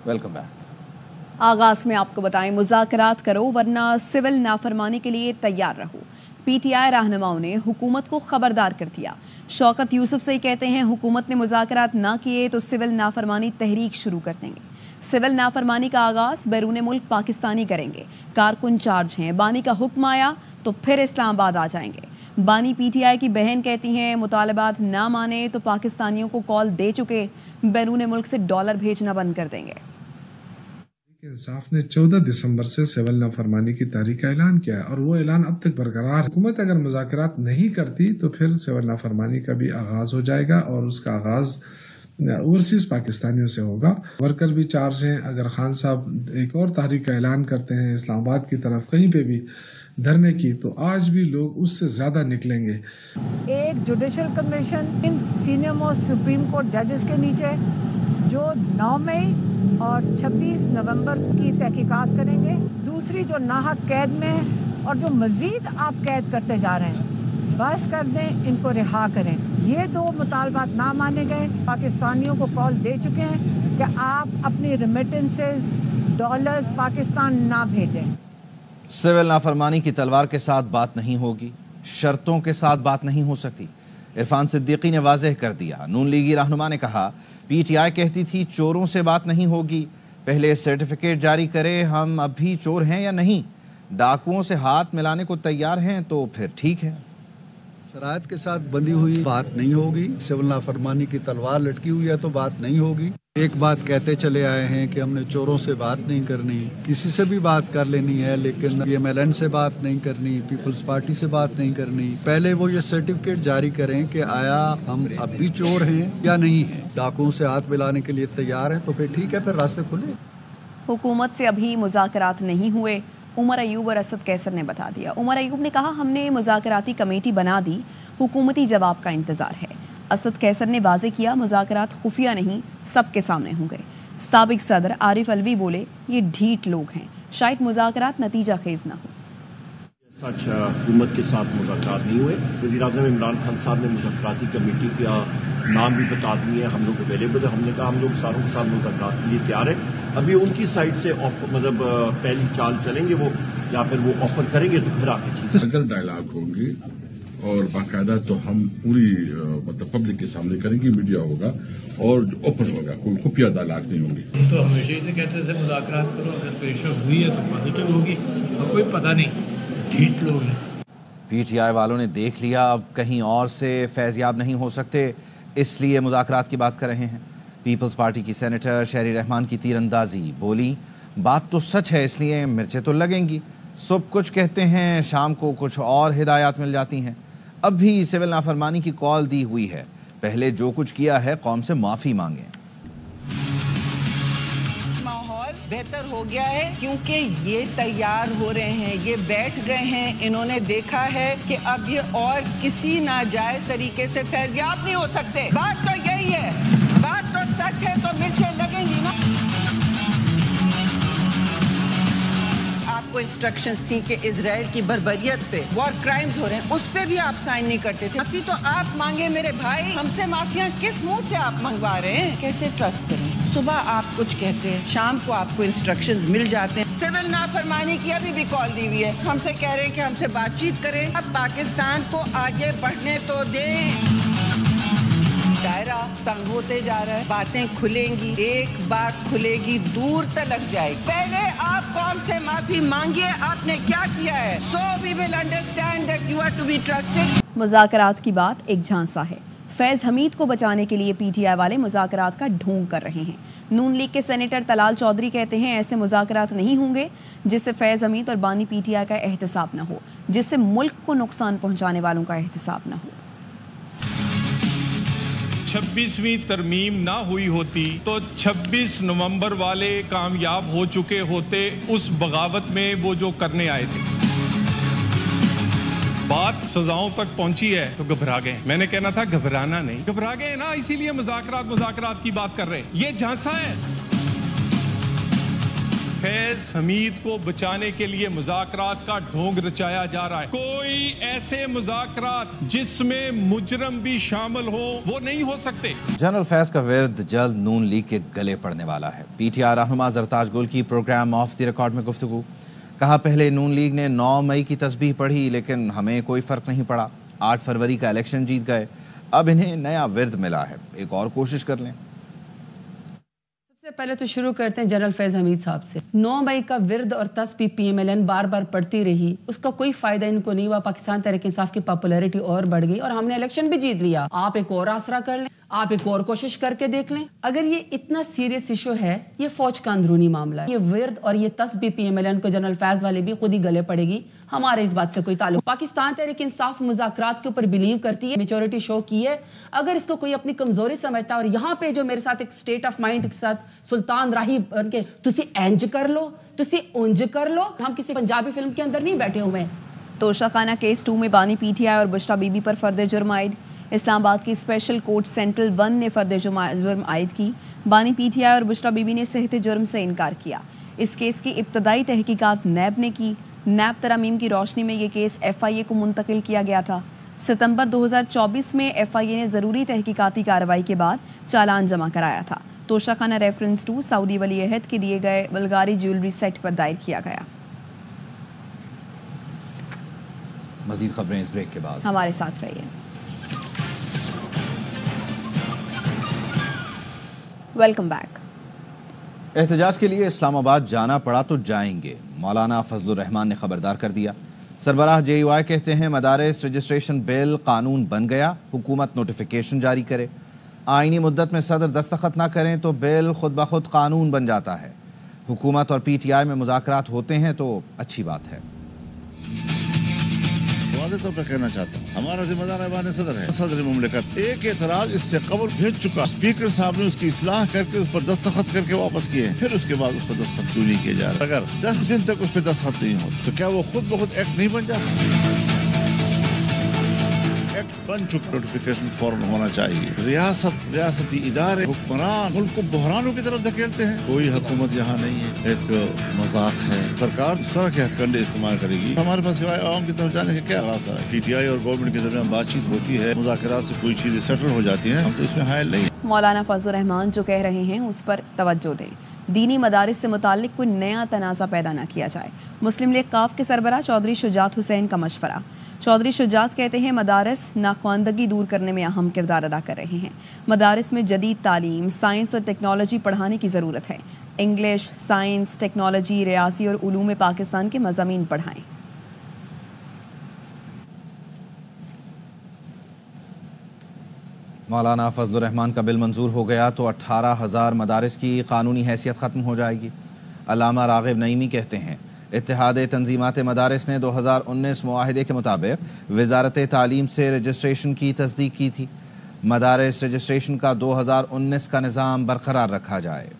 Welcome back. आगाज में आपको बताएं, मुज़ाकरात करो वरना सिविल नाफरमानी के लिए तैयार रहो। पीटीआई रहनुमाओं ने हुकूमत को खबरदार कर दिया। शौकत यूसुफ से कहते हैं हुकूमत ने मुज़ाकरात ना किए तो सिविल नाफरमानी तहरीक शुरू कर देंगे। सिविल नाफरमानी का आगाज बैरून मुल्क पाकिस्तानी करेंगे। कारकुन चार्ज हैं, बानी का हुक्म आया तो फिर इस्लामाबाद आ जाएंगे। बानी पीटीआई की बहन कहती हैं मुतालबात ना माने तो पाकिस्तानियों को कॉल दे चुके, बैरून मुल्क से डॉलर भेजना बंद कर देंगे। इंसाफ ने 14 दिसंबर से सिविल नाफरमानी की तारीख का ऐलान किया है और वो ऐलान अब तक बरकरार है। हुकूमत अगर मुज़ाकरात नहीं करती तो फिर सिविल नाफरमानी का भी आगाज हो जाएगा और उसका आगाज ओवरसीज पाकिस्तानियों से होगा। वर्कर भी चार्ज हैं। अगर खान साहब एक और तारीख का ऐलान करते हैं इस्लामाबाद की तरफ कहीं पे भी धरने की, तो आज भी लोग उससे ज्यादा निकलेंगे। एक जुडिशल कमीशन इन सीनियर मोस्ट सुप्रीम कोर्ट जजेस के नीचे जो 9 मई और 26 नवंबर की तहकीकात करेंगे। दूसरी जो नाहक कैद में और जो मजीद आप कैद करते जा रहे हैं, बस कर दें, इनको रिहा करें। ये 2 मुतालबात ना माने गए। पाकिस्तानियों को कॉल दे चुके हैं कि आप अपनी रेमिटेंसेस डॉलर्स पाकिस्तान ना भेजें। सिविल नाफरमानी की तलवार के साथ बात नहीं होगी, शर्तों के साथ बात नहीं हो सकती। इरफान सिद्दीकी ने वाज़ेह कर दिया। नून लीगी रहनुमा ने कहा पीटीआई कहती थी चोरों से बात नहीं होगी, पहले सर्टिफिकेट जारी करें हम अब भी चोर हैं या नहीं। डाकुओं से हाथ मिलाने को तैयार हैं तो फिर ठीक है। शराइत के साथ बंधी हुई बात नहीं होगी। सिविल नाफरमानी की तलवार लटकी हुई है तो बात नहीं होगी। एक बात कहते चले आए हैं कि हमने चोरों से बात नहीं करनी, किसी से भी बात कर लेनी है, लेकिन PMLN से बात नहीं करनी, पीपल्स पार्टी से बात नहीं करनी। पहले वो ये सर्टिफिकेट जारी करें कि आया हम अब भी चोर हैं या नहीं हैं। डाकुओं से हाथ मिलाने के लिए तैयार हैं तो फिर ठीक है, फिर रास्ते खुले। हुकूमत से अभी मुज़ाकरात नहीं हुए, उमर अयूब और असद कैसर ने बता दिया। उमर अयूब ने कहा हमने मुज़ाकराती कमेटी बना दी, हुकूमती जवाब का इंतज़ार है। असद कैसर ने वाज़े किया मुज़ाकरात खुफिया नहीं, सबके सामने होंगे। साबिक सदर आरिफ अलवी बोले ये ढीठ लोग हैं, शायद मुज़ाकरात नतीजा खेज ना हो। सच हुकूमत के साथ मुज़ाकरात नहीं हुए। वज़ीर-ए-आज़म इमरान खान साहब ने मुज़ाकराती कमेटी का नाम भी बता दिए, हम लोग अवेलेबल है। हमने कहा हम लोग सारों के साथ मुज़ाकरात के लिए तैयार है। अभी उनकी साइड से मतलब पहली चाल चलेंगे वो, या फिर वो ऑफर करेंगे तो फिर आगे चीज़ अगर डायलॉग होंगे और बाकायदा तो हम पूरी मतलब पब्लिक के सामने करेंगे, मीडिया होगा और ओपन होगा, कोई खुफिया डायलॉग नहीं होंगी। तो हमेशा ही से कहते थे मुज़ाकरात करो, अगर प्रेशर हुई है तो पॉजिटिव होगी, और कोई पता नहीं, ढीठ लोग हैं। पीटीआई वालों ने देख लिया अब कहीं और से फैज़याब नहीं हो सकते, इसलिए मुज़ाकरात की बात कर रहे हैं। पीपल्स पार्टी की सेनेटर शहरी रहमान की तीरंदाजी, बोली बात तो सच है इसलिए मिर्चें तो लगेंगी। सुबह कुछ कहते हैं, शाम को कुछ और हिदायत मिल जाती हैं। अब भी सिविल नाफरमानी की कॉल दी हुई है, पहले जो कुछ किया है कौम से माफ़ी मांगे। माहौल बेहतर हो गया है क्योंकि ये तैयार हो रहे हैं, ये बैठ गए हैं, इन्होंने देखा है कि अब ये और किसी नाजायज तरीके से फैज़याब नहीं हो सकते। बात तो यही है, बात तो सच है तो मिर्चें लगेंगी ना। आपको इंस्ट्रक्शंस थी कि इजराइल की बर्बरियत पे वॉर क्राइम्स हो रहे हैं, उस पे भी आप साइन नहीं करते थे। माफी तो आप मांगे मेरे भाई, हमसे माफियां किस मुंह से आप मंगवा रहे हैं? कैसे ट्रस्ट करें? सुबह आप कुछ कहते हैं, शाम को आपको इंस्ट्रक्शंस मिल जाते हैं। सिविल नाफरमानी की अभी भी कॉल दी हुई है, हमसे कह रहे हैं कि हमसे बातचीत करें। अब पाकिस्तान को आगे बढ़ने तो दें। दायरा तंग होते जा रहा है, बातें खुलेंगी, एक बात खुलेगी दूर तलक जाएगी। पहले आप कौम से माफी मांगिए, आपने क्या किया है, so we will understand that you are to be trusted। मुज़ाकरात की बात एक झांसा है। फैज़ हमीद को बचाने के लिए पीटीआई वाले मुज़ाकरात का ढोंग कर रहे हैं। नून लीग के सेनेटर तलाल चौधरी कहते हैं ऐसे मुज़ाकरात नहीं होंगे जिससे फैज़ हमीद और बानी पीटीआई का एहतसाब न हो, जिससे मुल्क को नुकसान पहुंचाने वालों का एहतसाब न हो। 26वीं तरमीम ना हुई होती तो 26 नवंबर वाले कामयाब हो चुके होते उस बगावत में वो जो करने आए थे। बात सजाओं तक पहुंची है तो घबरा गए। मैंने कहना था घबराना नहीं, घबरा गए ना, इसीलिए मुज़ाकरात की बात कर रहे हैं। ये झांसा है। फैज हमीद को बचाने के लिए मुज़ाकरात का ढोंग रचाया जा रहा है। कोई ऐसे मुज़ाकरात जिसमें मुजरम भी शामिल हो वो नहीं हो सकते। जनरल फैज का विर्द जल्द नून लीग के गले पड़ने वाला है। पीटीआई रहनुमा ज़रताज गुल की प्रोग्राम ऑफ द रिकॉर्ड में गुफ्तगू। कहा, पहले नून लीग ने 9 मई की तस्बीह पढ़ी लेकिन हमें कोई फर्क नहीं पड़ा। 8 फरवरी का इलेक्शन जीत गए, अब इन्हें नया विर्द मिला है, एक और कोशिश कर लें। सबसे पहले तो शुरू करते हैं जनरल फैज हमीद साहब से। 9 मई का विर्द और तस्बीह PMLN बार बार पढ़ती रही, उसका कोई फायदा इनको नहीं हुआ। पाकिस्तान तहरीक इंसाफ की पॉपुलैरिटी और बढ़ गई और हमने इलेक्शन भी जीत लिया। आप एक और आसरा कर लें, आप एक और कोशिश करके देख लें। अगर ये इतना सीरियस इशू है, ये फौज का अंदरूनी मामला है, ये विर्द और ये तस्बीह PMLN को जनरल फैज वाले भी खुद ही गले पड़ेगी। हमारे इस बात से कोई ताल्लुक। पाकिस्तान तहरीक इंसाफ मुज़ाकरात के ऊपर बिलीव करती है, मेच्योरिटी शो की है। अगर इसको कोई अपनी कमजोरी समझता है और यहाँ पे जो मेरे साथ एक स्टेट ऑफ माइंड के साथ सुल्तान राही बन के तुसी इंज कर लो, तुसी उंज कर लो, हम किसी पंजाबी फिल्म के अंदर नहीं बैठे हुए हैं। तोशाखाना केस 2 में बानी PTI और बुशरा बीबी पर फर्द जुर्म आयद। इस्लामाबाद की स्पेशल कोर्ट सेंट्रल 1 ने फर्द जुर्म आयद की। बानी PTI और बुशरा बीबी ने सेहत जुर्म से इनकार किया। इस केस की इब्तदाई तहकीकात नैब ने की। नैब तरामीम की रोशनी में ये केस FIA को मुंतकिल किया गया था। सितंबर 2024 में FIA ने ज़रूरी तहकीकाती कार्रवाई के बाद चालान जमा कराया था। तोशाखाना रेफरेंस 2 सऊदी वली अहद के दिए गए बल्गारी ज्वेलरी सेट पर दायर किया गया। मज़ीद खबरें इस ब्रेक के बाद। हमारे साथ रहिए। Welcome back. एहतजाज के लिए इस्लामाबाद जाना पड़ा तो जाएंगे, मौलाना फजलुर रहमान ने खबरदार कर दिया। सरबराह JUI कहते हैं मदारिस रजिस्ट्रेशन बिल कानून बन गया, हुकूमत नोटिफिकेशन जारी करे। आईनी मुद्दत में सदर दस्तखत ना करें तो बिल खुद ब खुद कानून बन जाता है। हुकूमत और PTI में मुज़ाकरात होते हैं तो अच्छी बात है। तो मैं कहना चाहता हूँ, हमारा जिम्मेदार ऐवान सदर है, सदर मुमलिकत। एक एतराज इससे कबल भेज चुका, स्पीकर साहब ने उसकी इस्लाह करके उस पर दस्तखत करके वापस किए, फिर उसके बाद उस पर दस्तखत क्यों नहीं किए जा रहा? अगर 10 दिन तक उस पर दस्तखत नहीं हो तो क्या वो खुद ब खुद एक्ट नहीं बन जाता? एक्ट बन चुका, नोटिफिकेशन फौरन होना चाहिए। रियासती इदारे हुक्मरान मुल्क को बहरानों की तरफ धकेलते हैं। कोई हुकूमत यहाँ नहीं है, एक मजाक है। सरकार सड़क के हथकंडे इस्तेमाल करेगी, हमारे पास सिवाय आवाम की तरफ जाने का क्या रास्ता है? PTI और गवर्नमेंट के दरमियान बातचीत होती है, मुज़ाकरात से कोई चीजें सेटल हो जाती हैं, हम तो इसमें हायल नहीं। मौलाना फजलुर रहमान जो कह रहे हैं उस पर तवज्जो दें। दीनी मदारिस से मुताल्लिक कोई नया तनाज़ा पैदा न किया जाए। मुस्लिम लीग काफ के सरबराह चौधरी शुजात हुसैन का मशवरा। चौधरी शुजात कहते हैं मदारिस नाख्वानदगी दूर करने में अहम किरदार अदा कर रहे हैं। मदारिस में जदीद तालीम, साइंस और टेक्नोलॉजी पढ़ाने की ज़रूरत है। इंग्लिश, साइंस, टेक्नोलॉजी, रियासी और उलूम पाकिस्तान के मज़ामीन पढ़ाएं। मौलाना फजलुर रहमान का बिल मंजूर हो गया तो 18,000 मदारिस की कानूनी हैसियत ख़त्म हो जाएगी। अल्लामा राग़िब नईमी कहते हैं इत्तेहाद तंजीमात मदारिस ने 2019 मुआहिदे के मुताबिक वज़ारत तालीम से रजिस्ट्रेशन की तस्दीक की थी। मदारिस रजिस्ट्रेशन का 2019 का निज़ाम बरकरार रखा जाए।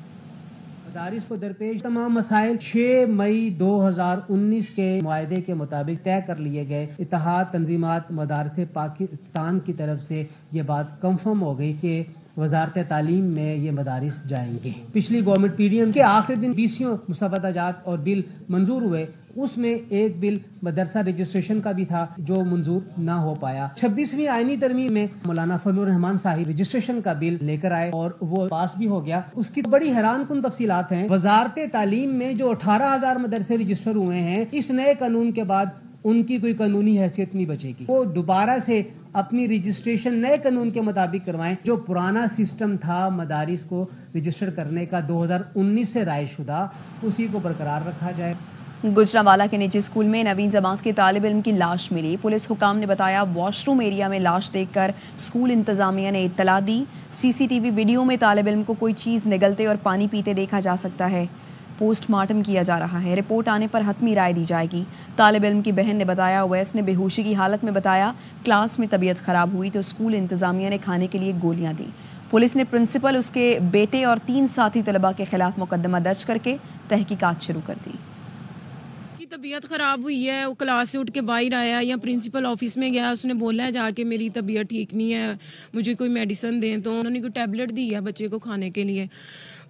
मदारिस को दरपेश तमाम मसाइल 6 मई 2019 के मुआहदे के मुताबिक तय कर लिए गए। इत्तेहाद तंजीमात मदारिस पाकिस्तान की तरफ से ये बात कंफर्म हो गई कि वजारत तालीम में ये मदारिस जाएंगे। पिछली गवर्नमेंट PDM के आखिरी दिन 20 मुसवदाजात और बिल मंजूर हुए, उसमें एक बिल मदरसा रजिस्ट्रेशन का भी था जो मंजूर ना हो पाया। 26वीं आईनी तरमीम में मौलाना फजलुर रहमान साहिब रजिस्ट्रेशन का बिल लेकर आए और वो पास भी हो गया। उसकी बड़ी हैरान कुन तफसीलात हैं। वजारत तालीम में जो 18,000 मदरसे रजिस्टर हुए हैं, इस नए कानून के बाद उनकी कोई कानूनी हैसियत नहीं बचेगी। वो दोबारा से अपनी रजिस्ट्रेशन नए कानून के मुताबिक करवाएं। जो पुराना सिस्टम था मदारिस को रजिस्टर करने का 2019 से रायशुदा, उसी को बरकरार रखा जाए। गुजरांवाला के निजी स्कूल में नवीन जमात के तालिब इल्म की लाश मिली। पुलिस हुकाम ने बताया वॉशरूम एरिया में लाश देखकर स्कूल इंतजामिया ने इत्तला दी। CCTV वीडियो में तालिब इल्म को कोई चीज़ निगलते और पानी पीते देखा जा सकता है। पोस्टमार्टम किया जा रहा है। रिपोर्ट आने पर हतमी राय दी जाएगी। तालिब इल्म की बहन ने बताया ओवैस ने बेहोशी की हालत में बताया क्लास में तबीयत खराब हुई तो स्कूल इंतजामिया ने खाने के लिए गोलियां दी। पुलिस ने प्रिंसिपल, उसके बेटे और 3 साथी तलबा के खिलाफ मुकदमा दर्ज करके तहकीकात शुरू कर दी। तबीयत ख़राब हुई है, वो क्लास से उठ के बाहर आया या प्रिंसिपल ऑफिस में गया, उसने बोला है जाके मेरी तबीयत ठीक नहीं है, मुझे कोई मेडिसिन दें। तो उन्होंने कोई टैबलेट दी है बच्चे को खाने के लिए।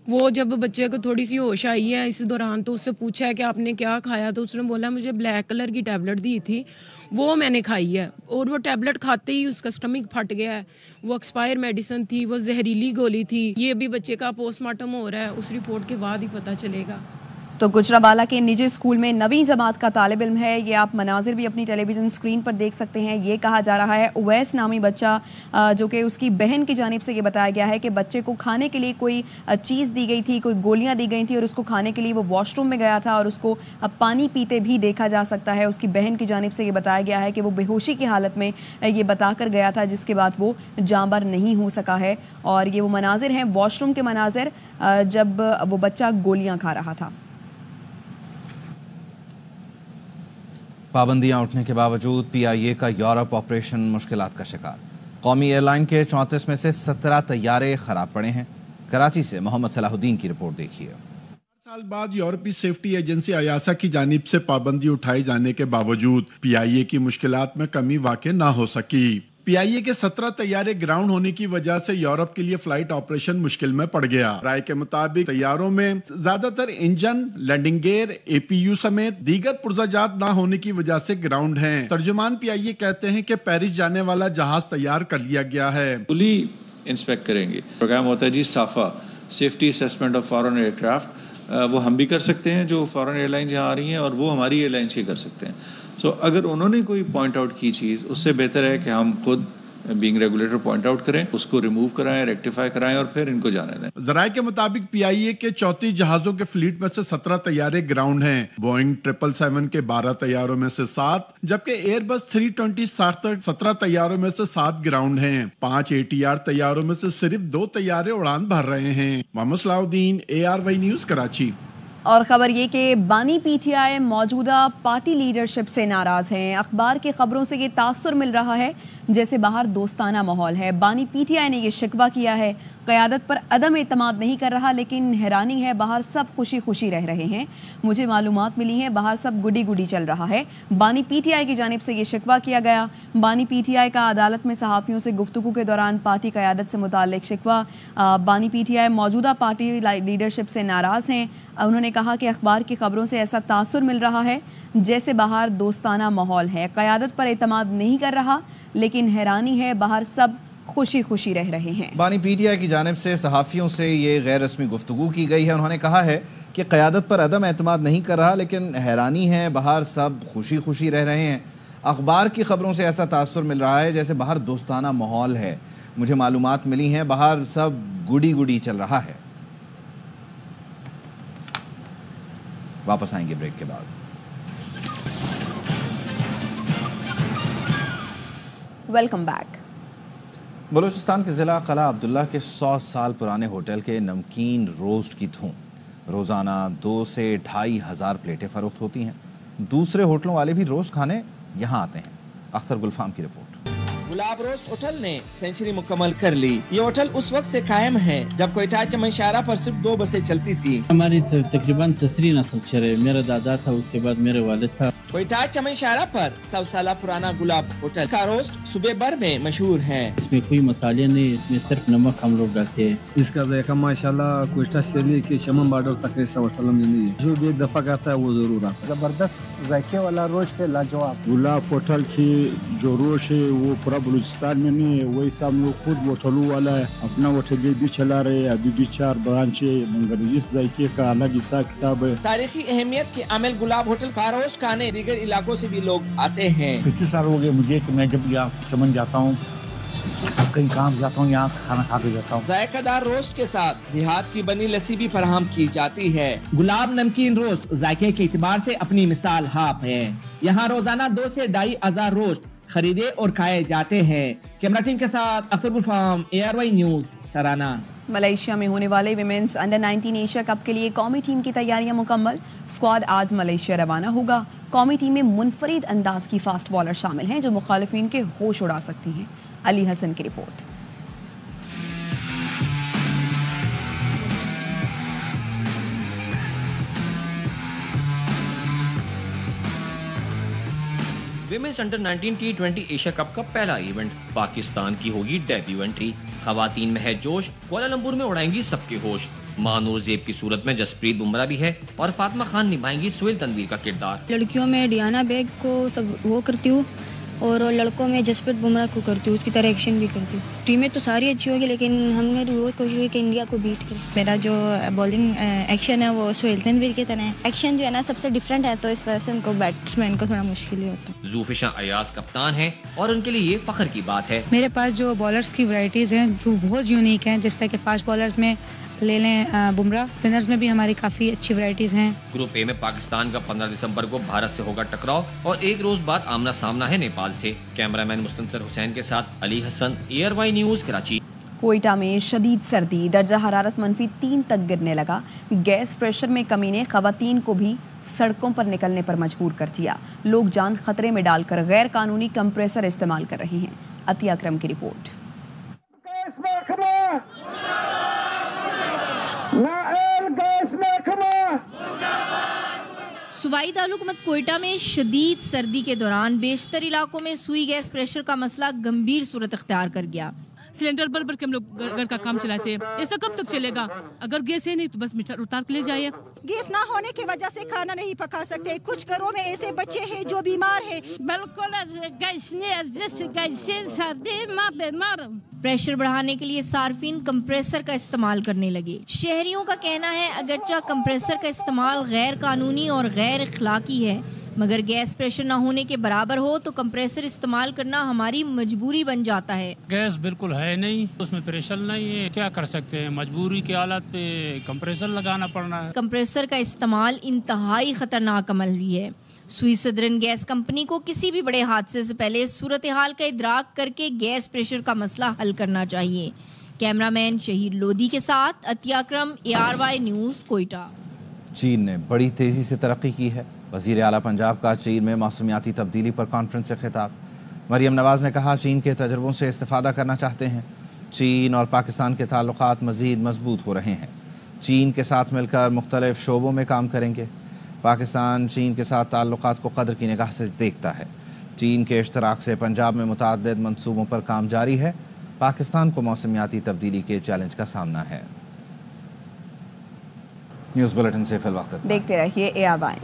वो जब बच्चे को थोड़ी सी होश आई है इस दौरान तो उससे पूछा है कि आपने क्या खाया, तो उसने बोला मुझे ब्लैक कलर की टैबलेट दी थी वो मैंने खाई है, और वो टैबलेट खाते ही उसका स्टमक फट गया है। वो एक्सपायर मेडिसिन थी, वो जहरीली गोली थी। ये अभी बच्चे का पोस्टमार्टम हो रहा है, उस रिपोर्ट के बाद ही पता चलेगा। तो गुजरावाला के निजी स्कूल में 9वीं जमात का तालिब इल्म है। ये आप मनाजिर भी अपनी टेलीविज़न स्क्रीन पर देख सकते हैं। ये कहा जा रहा है उवैस नामी बच्चा जो कि उसकी बहन की जानिब से ये बताया गया है कि बच्चे को खाने के लिए कोई चीज़ दी गई थी, कोई गोलियां दी गई थी और उसको खाने के लिए वो वॉशरूम में गया था और उसको पानी पीते भी देखा जा सकता है। उसकी बहन की जानिब से ये बताया गया है कि वो बेहोशी की हालत में ये बताकर गया था, जिसके बाद वो जांबर नहीं हो सका है। और ये वो मनाजिर हैं, वॉशरूम के मनाजिर, जब वो बच्चा गोलियाँ खा रहा था। पाबंदियां उठने के बावजूद PIA का यूरोप ऑपरेशन मुश्किलात का शिकार। कौमी एयरलाइन के 34 में से 17 तैयारे खराब पड़े हैं। कराची से मोहम्मद सलाहुद्दीन की रिपोर्ट देखिए। 4 साल बाद यूरोपीय सेफ्टी एजेंसी अयासा की जानिब से पाबंदी उठाए जाने के बावजूद PIA की मुश्किलात में कमी वाक़ई न हो सकी। PIA के 17 तैयारे ग्राउंड होने की वजह से यूरोप के लिए फ्लाइट ऑपरेशन मुश्किल में पड़ गया। राय के मुताबिक तैयारों में ज्यादातर इंजन, लैंडिंग गियर, APU समेत दीगर पुर्जाजात न होने की वजह से ग्राउंड हैं। तर्जुमान PIA कहते हैं कि पेरिस जाने वाला जहाज तैयार कर लिया गया है। फुली इंस्पेक्ट करेंगे। प्रोग्राम होता है जी साफा, safety assessment of foreign aircraft. वो हम भी कर सकते हैं जो फॉरेन एयरलाइन यहाँ आ रही हैं, और वो हमारी एयरलाइन से कर सकते हैं। सो अगर उन्होंने कोई पॉइंट आउट की चीज़, उससे बेहतर है कि हम खुद बीइंग रेगुलेटर पॉइंट आउट करें, उसको रिमूव कराएं, रेक्टिफाई कराएं और फिर इनको जाने दें। जराये के मुताबिक PIA के 34 जहाजों के फ्लीट में से 17 तैयारे ग्राउंड हैं। बोइंग 777 के 12 तैयारों में से 7, जबकि एयरबस 320 17 तैयारों में से 7 ग्राउंड हैं। 5 ATR तैयारों में से सिर्फ 2 तैयारे उड़ान भर रहे हैं। Mohammad Salahuddin, ARY news, Karachi. और खबर ये कि बानी PTI मौजूदा पार्टी लीडरशिप से नाराज हैं। अखबार की खबरों से ये तासुर मिल रहा है जैसे बाहर दोस्ताना माहौल है। बानी PTI ने ये शिकवा किया है, क़यादत पर अदम एतमाद नहीं कर रहा, लेकिन हैरानी है बाहर सब खुशी खुशी रह रहे हैं। मुझे मालूमात मिली हैं बाहर सब गुडी गुडी चल रहा है। बानी PTI की जानिब से ये शिकवा किया गया। बानी PTI का अदालत में सहाफ़ियों से गुफ्तगू के दौरान पार्टी क़यादत से मुताल्लिक शिकवा। बानी PTI मौजूदा पार्टी लीडरशिप से नाराज़ हैं। उन्होंने कहा कि अखबार की खबरों से ऐसा तासुर मिल रहा है जैसे बाहर दोस्ताना माहौल है। क़यादत पर एतमाद नहीं कर रहा, लेकिन हैरानी है बाहर सब खुशी खुशी रह रहे हैं। बानी PTI की जानिब से सहाफ़ियों से ये गैर रस्मी गुफ्तगू की गई है। उन्होंने कहा है कि क़यादत पर अदम एतमाद नहीं कर रहा, लेकिन हैरानी है बाहर सब खुशी खुशी रह रहे हैं। अखबार की खबरों से ऐसा तासुर मिल रहा है जैसे बाहर दोस्ताना माहौल है। मुझे मालूमात मिली हैं बाहर सब गुडी गुडी चल रहा है। वापस आएंगे ब्रेक के बाद। Welcome back. बलूचिस्तान के ज़िला क़ला अब्दुल्ला के 100 साल पुराने होटल के नमकीन रोस्ट की धूम। रोज़ाना 2 से 2.5 हज़ार प्लेटें फ़रोख्त होती हैं। दूसरे होटलों वाले भी रोस्ट खाने यहाँ आते हैं। अख्तर गुलफाम की रिपोर्ट। गुलाब रोस्ट होटल ने सेंचुरी मुकम्मल कर ली। ये होटल उस वक्त से कायम है जब कोयटा चमनशारा पर सिर्फ 2 बसें चलती थी। हमारी तकरीबन 3 नस्ल चले। मेरा दादा था, उसके बाद मेरे वालिद था। कोयटा चमनशारा पर 100 साल पुराना गुलाब होटल का रोस्ट सूबे भर में मशहूर है। इसमें कोई मसाले नहीं, इसमें सिर्फ नमक हम लोग डालते हैं। इसका जायका माशाल्लाह कोयटा से लेके चमन बॉर्डर तक ऐसा होटल में नहीं है। जो भी एक दफा खाता है वो जरूर आता है। जबरदस्त जायके वाला रोस्ट है, लाजवाब। गुलाब होटल की जो रोस्ट है वो पूरा बलूचिस्तान में नहीं है। वही हम लोग खुद होटलों वाला है, अपना होटल भी चला रहे हैं। अभी भी 4 ब्रांच है, मगर इस जायके का अलग हिसाब किताब है। तारीखी अहमियत के आमिल गुलाब होटल का रोस्ट खाने दीगर इलाकों से भी लोग आते हैं। 25 साल हो गए मुझे कि मैं जब यहाँ चमन जाता हूँ, कहीं काम जाता हूँ, यहाँ खाना खा के जाता हूँ। जायकादार रोस्ट के साथ देहात की बनी लस्सी भी फराहम की जाती है। गुलाब नमकीन रोस्ट जायके के एतबार से अपनी मिसाल हाफ है। यहाँ रोजाना 2 से 2.5 हज़ार रोस्ट खरीदे और खाए जाते हैं। कैमरा टीम के साथ अख्तर गुलफाम, ARY न्यूज, सराना। मलेशिया में होने वाले विमेंस अंडर 19 एशिया कप के लिए कौमी टीम की तैयारियां मुकम्मल। स्क्वाड आज मलेशिया रवाना होगा। कौमी टीम में मुनफरिद अंदाज की फास्ट बॉलर शामिल हैं जो मुखालिफिन के होश उड़ा सकती हैं। अली हसन की report. Women's under 19 T20 Asia cup का पहला इवेंट पाकिस्तान की होगी डेब्यू एंट्री। खवातीन में है जोश, कुआलालंपुर में उड़ाएंगी सबके होश। मानूर ज़ेब की सूरत में जसप्रीत बुमराह भी है और फातिमा खान निभाएंगी सुहेल तनवीर का किरदार। लड़कियों में डियाना बेग को सब वो करती हूँ और लड़कों में जसप्रीत बुमराह को करती हूँ, उसकी तरह एक्शन भी करती हूँ। टीमें तो सारी अच्छी होगी लेकिन हमने वो कोशिश की कि इंडिया को बीट करें। मेरा जो बॉलिंग एक्शन है वो सुहेल तनवीर की तरह है। एक्शन जो है ना सबसे डिफरेंट है, तो इस वजह से उनको बैट्समैन को थोड़ा मुश्किल ही होता है। ज़ुल्फ़िशा अयाज कप्तान है और उनके लिए ये फख्र की बात है। मेरे पास जो बॉलर्स की वैरायटीज़ हैं जो बहुत यूनिक हैं, जिस तरह के फास्ट बॉलर्स में ले लें बुमराह, स्पिनर्स में भी हमारी काफ़ी अच्छी वैरायटीज़ हैं। ग्रुप ए में पाकिस्तान का 15 दिसंबर को भारत से होगा टकराव और एक रोज बाद आमना सामना है नेपाल से। कैमरामैन मुस्तंसर हुसैन के साथ अली हसन, ARY न्यूज़ कराची। कोयटा में शदीद सर्दी, दर्जा हरारत -3 तक गिरने लगा। गैस प्रेशर में कमी ने खवातीन को भी सड़कों पर निकलने पर मजबूर कर दिया। लोग जान खतरे में डालकर गैर कानूनी कंप्रेसर इस्तेमाल कर रहे हैं। अतिया अकरम की रिपोर्ट। सूबाई दारुल-हुकूमत कोयटा में शदीद सर्दी के दौरान बेशतर इलाकों में सुई गैस प्रेशर का मसला गंभीर सूरत अख्तियार कर गया। सिलेंडर भर के हम लोग घर का काम चलाते हैं, ऐसा कब तक चलेगा? अगर गैस है नहीं तो बस मीटर उतार के ले जाइए। गैस ना होने की वजह से खाना नहीं पका सकते। कुछ घरों में ऐसे बच्चे हैं जो बीमार हैं। प्रेशर बढ़ाने के लिए सार्फिन कंप्रेसर का इस्तेमाल करने लगे। शहरियों का कहना है अगरचा कंप्रेसर का इस्तेमाल गैर कानूनी और गैर इखलाकी है, मगर गैस प्रेशर न होने के बराबर हो तो कंप्रेसर इस्तेमाल करना हमारी मजबूरी बन जाता है। गैस बिल्कुल है नहीं, उसमें प्रेशर नहीं है, क्या कर सकते हैं? मजबूरी की हालत पे कंप्रेसर लगाना पड़ना है। कंप्रेसर का इस्तेमाल इंतहाई खतरनाक अमल भी है। सुई सदरन गैस कंपनी को किसी भी बड़े हादसे से पहले सूरत हाल का इदराक करके गैस प्रेशर का मसला हल करना चाहिए। कैमरामैन शहीद लोधी के साथ अतिया अकरम, ARY न्यूज़ कोयटा। चीन ने बड़ी तेजी से तरक्की की है। वज़ीर आला पंजाब का चीन में मौसमियाती तब्दीली पर कॉन्फ्रेंस से खिताब। मरियम नवाज ने कहा चीन के तजुर्बों से इस्तिफादा करना चाहते हैं। चीन और पाकिस्तान के ताल्लुकात मज़ीद मजबूत हो रहे हैं। चीन के साथ मिलकर मुख्तलिफ शोबों में काम करेंगे। पाकिस्तान चीन के साथ ताल्लुकात को कदर की निगाह से देखता है। चीन के इश्तराक से पंजाब में मुतअद्दिद मंसूबों पर काम जारी है। पाकिस्तान को मौसमियाती तब्दीली के चैलेंज का सामना है। न्यूज़ बुलेटिन से फिल वक्त देखते रहिए ARY।